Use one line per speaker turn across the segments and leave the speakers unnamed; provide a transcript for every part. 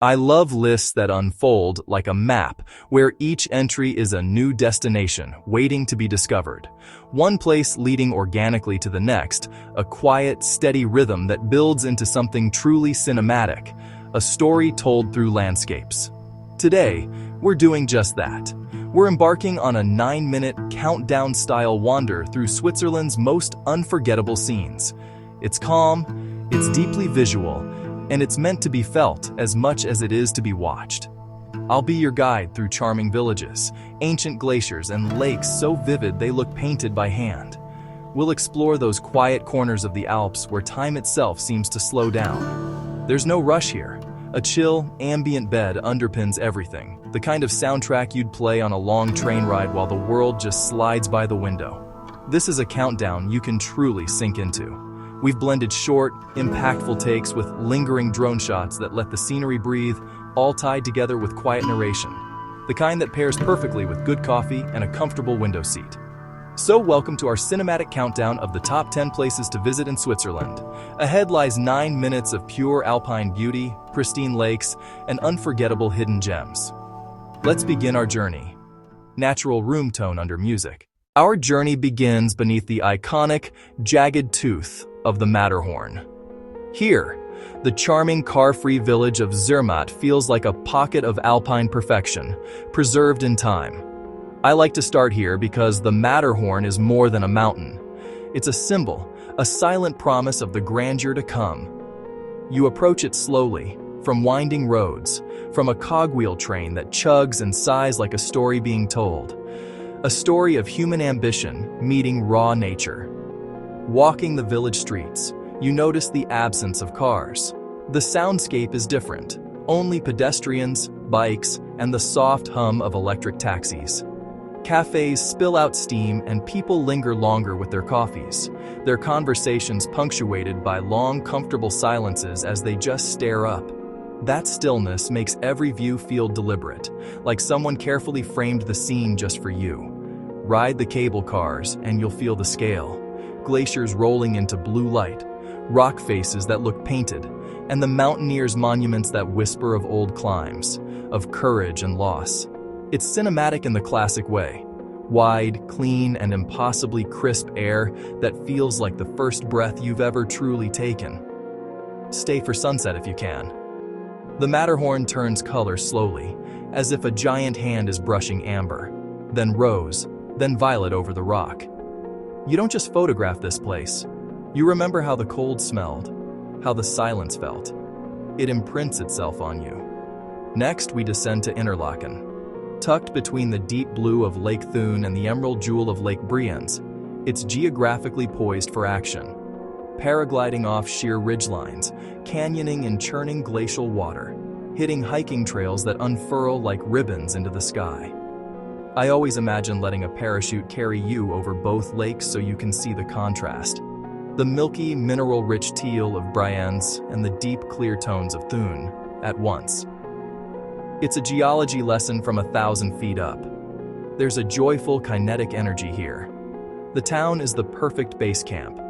I love lists that unfold like a map, where each entry is a new destination waiting to be discovered. One place leading organically to the next, a quiet, steady rhythm that builds into something truly cinematic, a story told through landscapes. Today, we're doing just that. We're embarking on a 9-minute countdown-style wander through Switzerland's most unforgettable scenes. It's calm, it's deeply visual, and it's meant to be felt as much as it is to be watched. I'll be your guide through charming villages, ancient glaciers, and lakes so vivid they look painted by hand. We'll explore those quiet corners of the Alps where time itself seems to slow down. There's no rush here. A chill, ambient bed underpins everything, the kind of soundtrack you'd play on a long train ride while the world just slides by the window. This is a countdown you can truly sink into. We've blended short, impactful takes with lingering drone shots that let the scenery breathe, all tied together with quiet narration, the kind that pairs perfectly with good coffee and a comfortable window seat. So welcome to our cinematic countdown of the top 10 places to visit in Switzerland. Ahead lies 9 minutes of pure alpine beauty, pristine lakes, and unforgettable hidden gems. Let's begin our journey. Natural room tone under music. Our journey begins beneath the iconic, jagged tooth of the Matterhorn. Here, the charming car-free village of Zurich feels like a pocket of alpine perfection, preserved in time. I like to start here because the Matterhorn is more than a mountain. It's a symbol, a silent promise of the grandeur to come. You approach it slowly, from winding roads, from a cogwheel train that chugs and sighs like a story being told. A story of human ambition meeting raw nature. Walking the village streets, you notice the absence of cars. The soundscape is different. Only pedestrians, bikes, and the soft hum of electric taxis. Cafes spill out steam and people linger longer with their coffees, their conversations punctuated by long, comfortable silences as they just stare up. That stillness makes every view feel deliberate, like someone carefully framed the scene just for you. Ride the cable cars and you'll feel the scale. Glaciers rolling into blue light, rock faces that look painted, and the mountaineers' monuments that whisper of old climbs, of courage and loss. It's cinematic in the classic way. Wide, clean, and impossibly crisp air that feels like the first breath you've ever truly taken. Stay for sunset if you can. The Matterhorn turns color slowly, as if a giant hand is brushing amber, then rose, then violet over the rock. You don't just photograph this place. You remember how the cold smelled, how the silence felt. It imprints itself on you. Next, we descend to Interlaken. Tucked between the deep blue of Lake Thun and the emerald jewel of Lake Brienz, it's geographically poised for action. Paragliding off sheer ridgelines, canyoning in churning glacial water, hitting hiking trails that unfurl like ribbons into the sky. I always imagine letting a parachute carry you over both lakes so you can see the contrast. The milky, mineral-rich teal of Brienz and the deep, clear tones of Thun at once. It's a geology lesson from 1,000 feet up. There's a joyful, kinetic energy here. The town is the perfect base camp.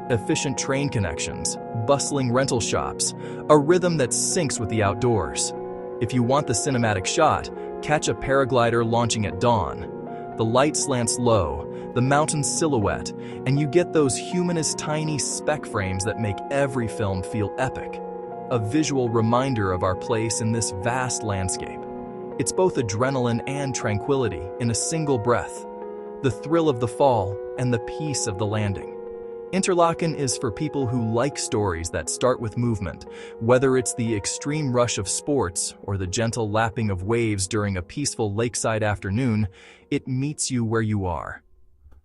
Efficient train connections, bustling rental shops, a rhythm that syncs with the outdoors. If you want the cinematic shot, catch a paraglider launching at dawn. The light slants low, the mountain's silhouette, and you get those humanist tiny speck frames that make every film feel epic. A visual reminder of our place in this vast landscape. It's both adrenaline and tranquility in a single breath. The thrill of the fall and the peace of the landing. Interlaken is for people who like stories that start with movement, whether it's the extreme rush of sports or the gentle lapping of waves during a peaceful lakeside afternoon. It meets you where you are.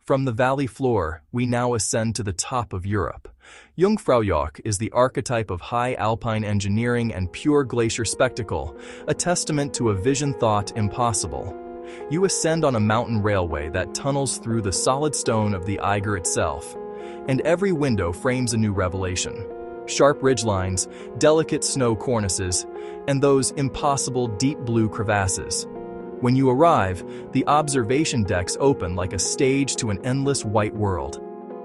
From the valley floor, we now ascend to the top of Europe. Jungfrau is the archetype of high alpine engineering and pure glacier spectacle, a testament to a vision thought impossible. You ascend on a mountain railway that tunnels through the solid stone of the Eiger itself, and every window frames a new revelation. Sharp ridgelines, delicate snow cornices, and those impossible deep blue crevasses. When you arrive, the observation decks open like a stage to an endless white world.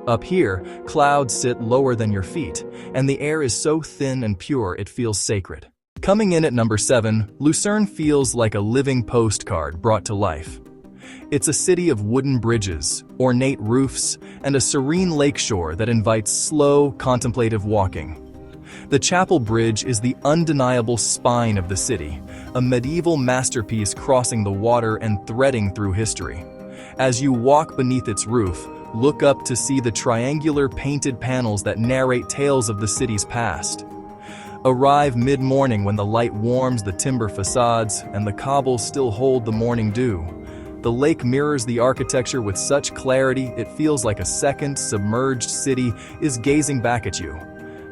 Up here, clouds sit lower than your feet, and the air is so thin and pure it feels sacred. Coming in at number 7, Lucerne feels like a living postcard brought to life. It's a city of wooden bridges, ornate roofs, and a serene lakeshore that invites slow, contemplative walking. The Chapel Bridge is the undeniable spine of the city, a medieval masterpiece crossing the water and threading through history. As you walk beneath its roof, look up to see the triangular painted panels that narrate tales of the city's past. Arrive mid-morning when the light warms the timber facades and the cobbles still hold the morning dew. The lake mirrors the architecture with such clarity it feels like a second, submerged city is gazing back at you.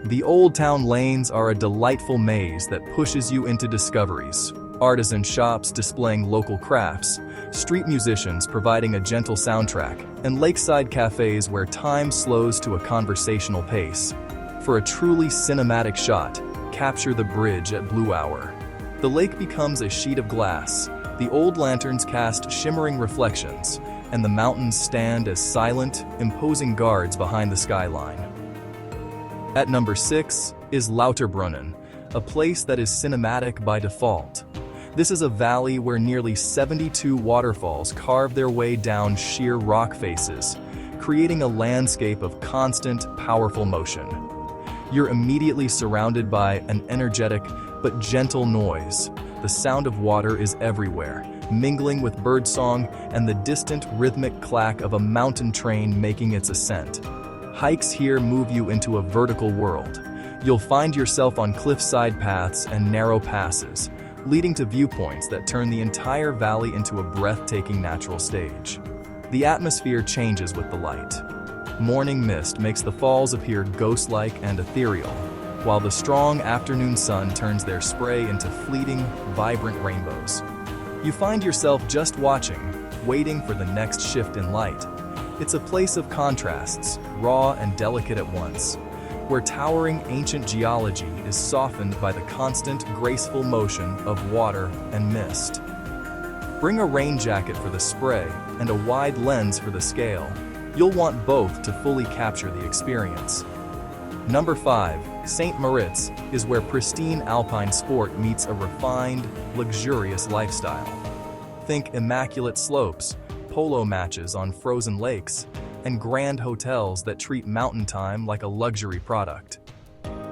The old town lanes are a delightful maze that pushes you into discoveries. Artisan shops displaying local crafts, street musicians providing a gentle soundtrack, and lakeside cafes where time slows to a conversational pace. For a truly cinematic shot, capture the bridge at blue hour. The lake becomes a sheet of glass, the old lanterns cast shimmering reflections, and the mountains stand as silent, imposing guards behind the skyline. At number 6 is Lauterbrunnen, a place that is cinematic by default. This is a valley where nearly 72 waterfalls carve their way down sheer rock faces, creating a landscape of constant, powerful motion. You're immediately surrounded by an energetic but gentle noise. The sound of water is everywhere, mingling with birdsong and the distant rhythmic clack of a mountain train making its ascent. Hikes here move you into a vertical world. You'll find yourself on cliffside paths and narrow passes, leading to viewpoints that turn the entire valley into a breathtaking natural stage. The atmosphere changes with the light. Morning mist makes the falls appear ghost-like and ethereal, while the strong afternoon sun turns their spray into fleeting, vibrant rainbows. You find yourself just watching, waiting for the next shift in light. It's a place of contrasts, raw and delicate at once, where towering ancient geology is softened by the constant, graceful motion of water and mist. Bring a rain jacket for the spray and a wide lens for the scale. You'll want both to fully capture the experience. Number 5, St. Moritz is where pristine alpine sport meets a refined, luxurious lifestyle. Think immaculate slopes, polo matches on frozen lakes, and grand hotels that treat mountain time like a luxury product.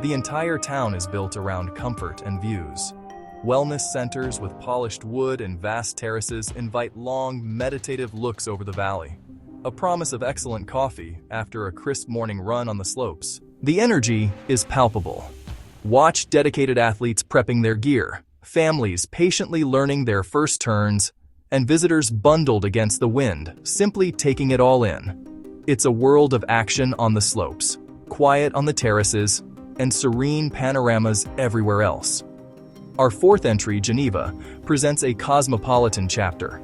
The entire town is built around comfort and views. Wellness centers with polished wood and vast terraces invite long, meditative looks over the valley, a promise of excellent coffee after a crisp morning run on the slopes. The energy is palpable. Watch dedicated athletes prepping their gear, families patiently learning their first turns, and visitors bundled against the wind, simply taking it all in. It's a world of action on the slopes, quiet on the terraces, and serene panoramas everywhere else. Our fourth entry, Geneva, presents a cosmopolitan chapter.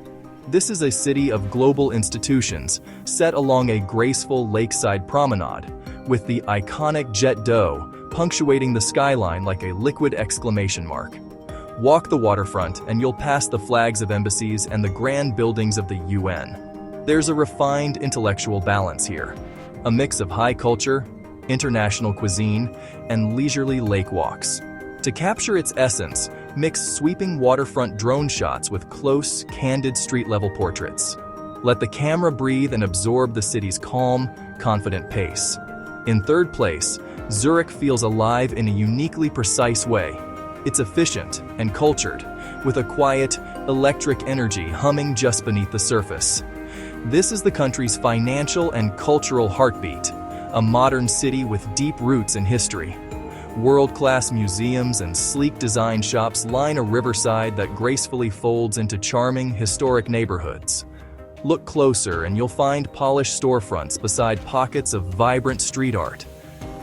This is a city of global institutions set along a graceful lakeside promenade, with the iconic Jet d'eau punctuating the skyline like a liquid exclamation mark. Walk the waterfront and you'll pass the flags of embassies and the grand buildings of the UN. There's a refined intellectual balance here, a mix of high culture, international cuisine, and leisurely lake walks. To capture its essence, mix sweeping waterfront drone shots with close, candid street-level portraits. Let the camera breathe and absorb the city's calm, confident pace. In third place, Zurich feels alive in a uniquely precise way. It's efficient and cultured, with a quiet, electric energy humming just beneath the surface. This is the country's financial and cultural heartbeat, a modern city with deep roots in history. World-class museums and sleek design shops line a riverside that gracefully folds into charming, historic neighborhoods. Look closer and you'll find polished storefronts beside pockets of vibrant street art,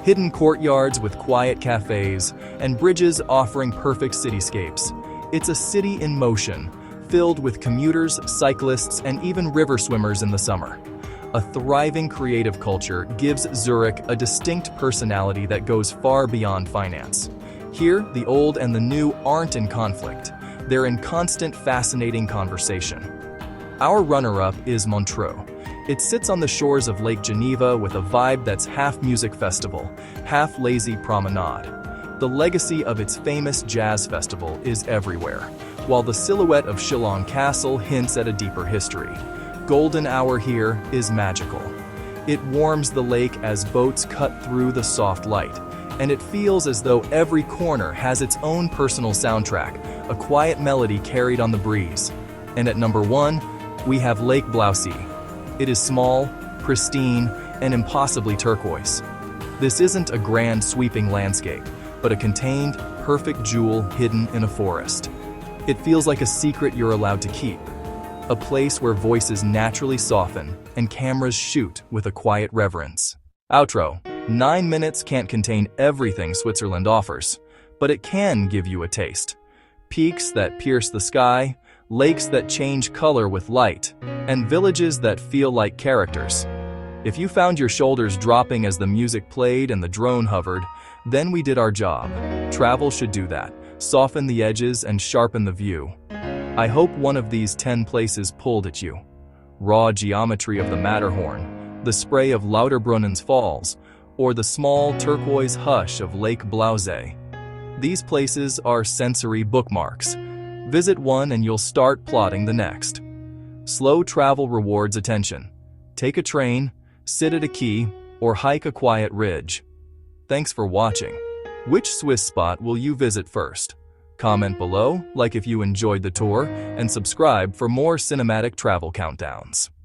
hidden courtyards with quiet cafes, and bridges offering perfect cityscapes. It's a city in motion, filled with commuters, cyclists, and even river swimmers in the summer. A thriving creative culture gives Zurich a distinct personality that goes far beyond finance. Here, the old and the new aren't in conflict. They're in constant, fascinating conversation. Our runner-up is Montreux. It sits on the shores of Lake Geneva with a vibe that's half music festival, half lazy promenade. The legacy of its famous jazz festival is everywhere, while the silhouette of Chillon Castle hints at a deeper history. Golden hour here is magical. It warms the lake as boats cut through the soft light, and it feels as though every corner has its own personal soundtrack, a quiet melody carried on the breeze. And at number 1, we have Lake Blausee. It is small, pristine, and impossibly turquoise. This isn't a grand sweeping landscape, but a contained, perfect jewel hidden in a forest. It feels like a secret you're allowed to keep, a place where voices naturally soften and cameras shoot with a quiet reverence. Outro. 9 minutes can't contain everything Switzerland offers, but it can give you a taste. Peaks that pierce the sky, lakes that change color with light, and villages that feel like characters. If you found your shoulders dropping as the music played and the drone hovered, then we did our job. Travel should do that, soften the edges and sharpen the view. I hope one of these 10 places pulled at you. Raw geometry of the Matterhorn, the spray of Lauterbrunnen's falls, or the small turquoise hush of Lake Blausee. These places are sensory bookmarks. Visit one and you'll start plotting the next. Slow travel rewards attention. Take a train, sit at a quay, or hike a quiet ridge. Thanks for watching. Which Swiss spot will you visit first? Comment below, like if you enjoyed the tour, and subscribe for more cinematic travel countdowns.